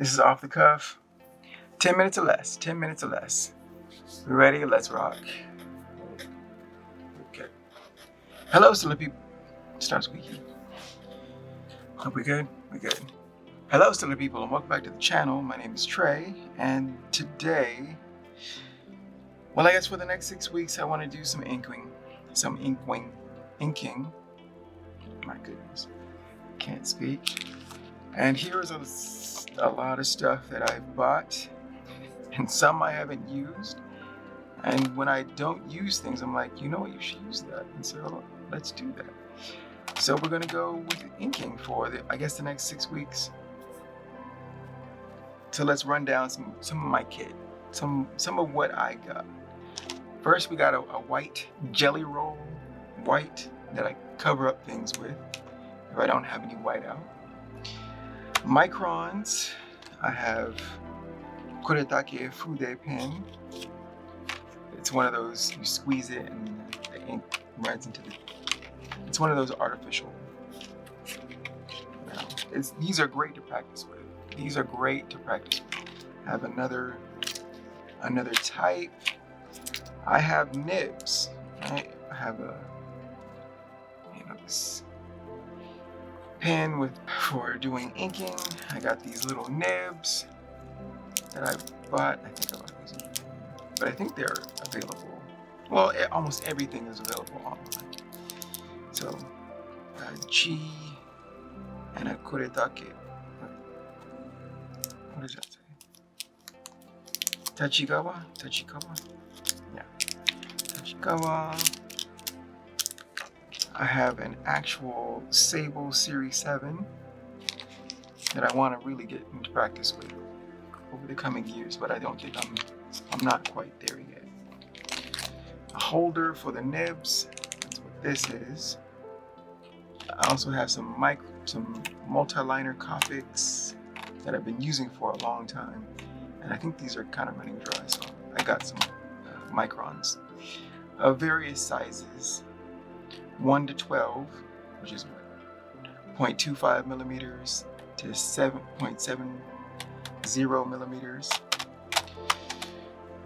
This is off the cuff. 10 minutes or less. 10 minutes or less. We ready? Let's rock. Okay. Hello, silly people. Starts squeaky. Hope we good? We good. Hello, silly people, and welcome back to the channel. My name is Trey, and today, well, I guess for the next 6 weeks, I want to do some inking. My goodness, can't speak. And here is a lot of stuff that I've bought, and some I haven't used. And when I don't use things, I'm like, you know what, you should use that. And so let's do that. So we're gonna go with inking for the next 6 weeks. So let's run down some of my kit, some of what I got. First, we got a white jelly roll, that I cover up things with if I don't have any white out. Microns, I have Kuretake Fude pen. It's one of those, you squeeze it and the ink runs into the, it's one of those artificial. These are great to practice with. I have another type. I have nibs. Right? I have this pen for doing inking. I got these little nibs that I bought. I think I bought these, but I think they're available. Well, almost everything is available online. So, G and a Kuretake. What does that say? Tachikawa? Yeah. Shinkawa. I have an actual Sable Series 7 that I want to really get into practice with over the coming years, but I don't think I'm not quite there yet. A holder for the nibs. That's what this is. I also have some multi-liner Copics that I've been using for a long time, and I think these are kind of running dry, so I got some microns of various sizes, 1 to 12, which is 0.25 millimeters to 7.70 millimeters.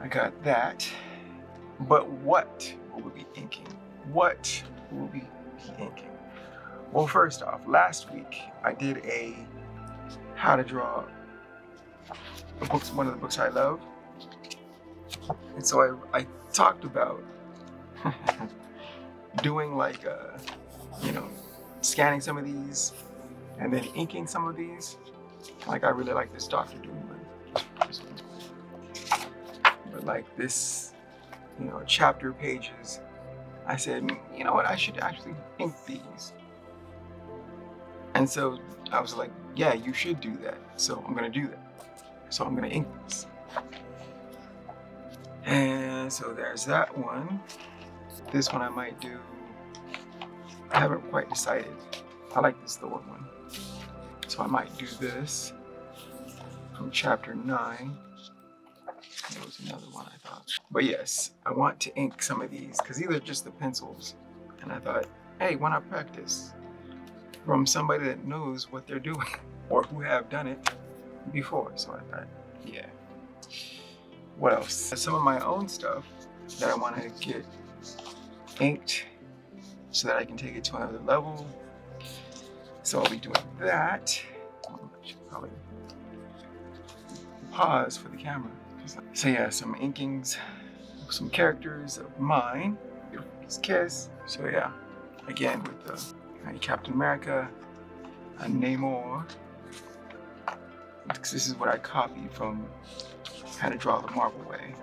I got that. But what will we be inking? Well, first off, last week I did a how to draw one of the books I love. And so I talked about doing like, scanning some of these and then inking some of these. Like, I really like this Dr. Doom one. But like this, chapter pages, I said, you know what, I should actually ink these. And so I was like, yeah, you should do that. So I'm gonna do that. So I'm gonna ink this. And so there's that one. This one I might do. I haven't quite decided. I like this Thor one. So I might do this from chapter 9. There was another one I thought. But yes, I want to ink some of these because these are just the pencils. And I thought, hey, why not practice from somebody that knows what they're doing or who have done it before. So I thought, yeah. What else? Some of my own stuff that I want to get inked so that I can take it to another level. So I'll be doing that. I should probably pause for the camera. So yeah, some inkings, some characters of mine. Beautiful Kiss. So yeah, again with the Captain America, Namor. This is what I copied from How to Draw the Marvel Way.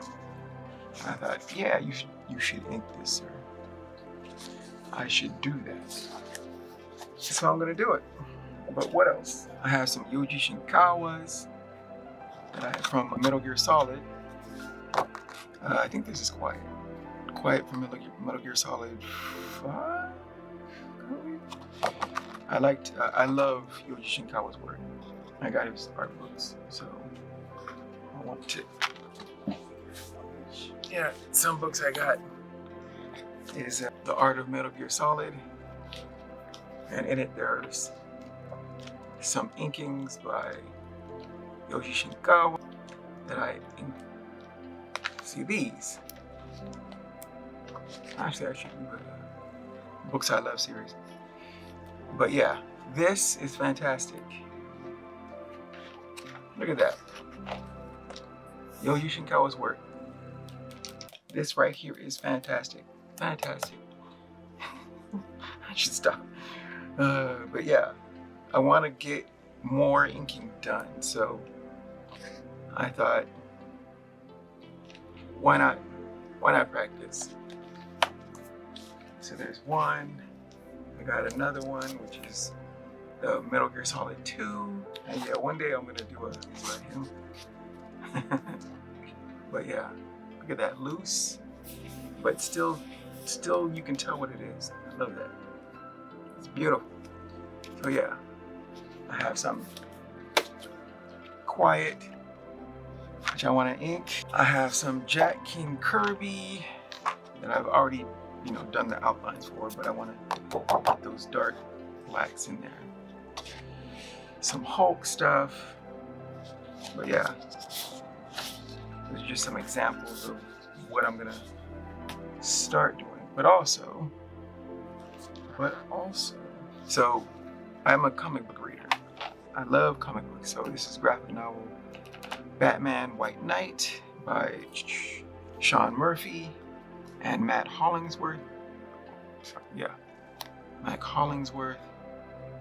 I thought, yeah, you should ink this, sir. I should do that. So I'm gonna do it. But what else? I have some Yoji Shinkawas that I have from Metal Gear Solid. I think this is Quiet from Metal Gear Solid 5. I love Yoji Shinkawa's work. I got his art books, so I want to. Yeah, some books I got is The Art of Metal Gear Solid, and in it there's some inkings by Yoji Shinkawa that I see these. Actually, I should do a Books I Love series. But yeah, this is fantastic. Look at that. Yoji Shinkawa's work. This right here is fantastic. Fantastic. I should stop. But yeah, I want to get more inking done. So I thought, why not practice? So there's one. I got another one, which is the Metal Gear Solid 2. And yeah, one day I'm gonna do him. But yeah, look at that, loose, but still you can tell what it is. I love that. It's beautiful. So yeah, I have some quiet, which I want to ink. I have some Jack King Kirby that I've already, done the outlines for, but I want to put those dark blacks in there. Some Hulk stuff, but yeah, those are just some examples of what I'm gonna start doing. But also, so I'm a comic book reader. I love comic books. So this is graphic novel Batman White Knight by Sean Murphy and Matt Hollingsworth. Matt Hollingsworth,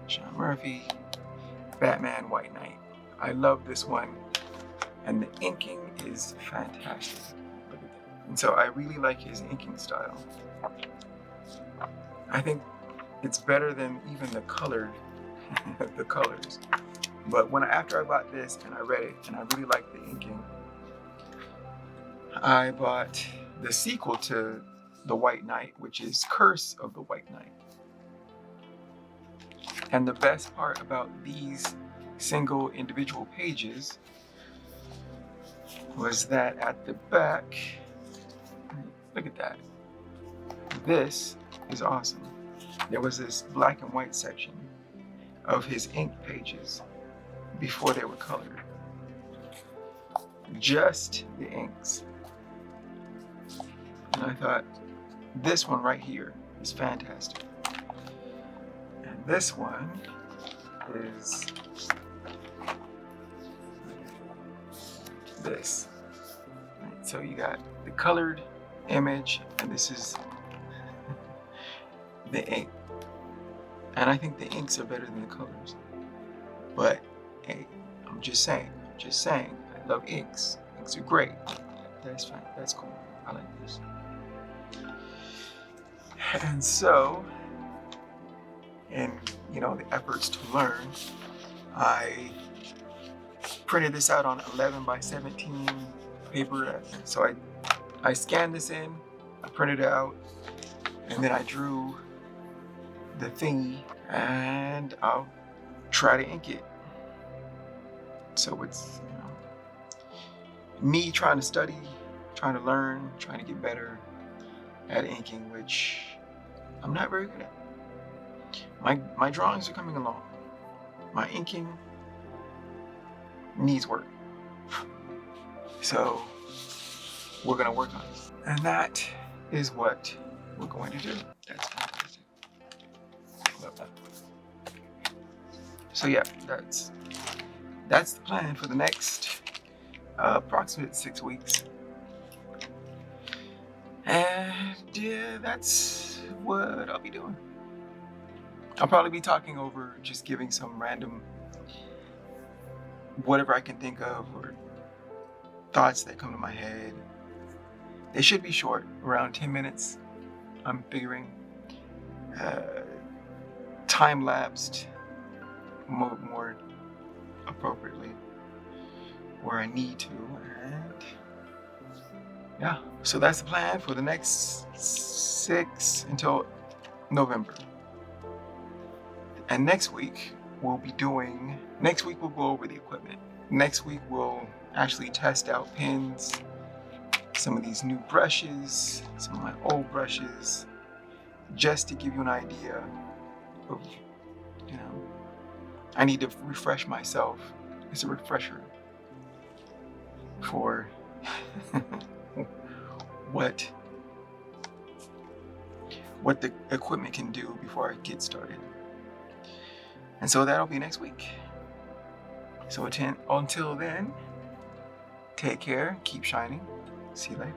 Sean Murphy, Batman White Knight. I love this one, and the inking is fantastic. Look at that. And so I really like his inking style. I think it's better than even the colored the colors. But after I bought this and I read it and I really liked the inking, I bought the sequel to The White Knight, which is Curse of the White Knight. And the best part about these single individual pages was that at the back, look at that. This is awesome. There was this black and white section of his ink pages before they were colored. Just the inks. And I thought, this one right here is fantastic. And this one is this. Right, so you got the colored image, and this is the ink. And I think the inks are better than the colors. But hey, I'm just saying. I love inks. Inks are great. That's fine. That's cool. I like this. And so, in the efforts to learn, I printed this out on 11 by 17 paper. So I scanned this in, I printed it out, and then I drew the thingy, and I'll try to ink it. So it's me trying to study, trying to learn, trying to get better at inking, which I'm not very good at. My drawings are coming along. My inking needs work. So we're gonna work on it. And that is what we're going to do. That's fantastic. Love that. So yeah, that's the plan for the next approximate 6 weeks. And yeah, that's what I'll be doing. I'll probably be talking over, just giving some random, whatever I can think of, or thoughts that come to my head. They should be short, around 10 minutes, I'm figuring. Time-lapsed more appropriately where I need to. And yeah, so that's the plan for the next 6 until November. And next week we'll go over the equipment. Next week we'll actually test out pens, some of these new brushes, some of my old brushes, just to give you an idea of, I need to refresh myself. It's a refresher for what the equipment can do before I get started. And so that'll be next week. So until then, take care, keep shining. See you later.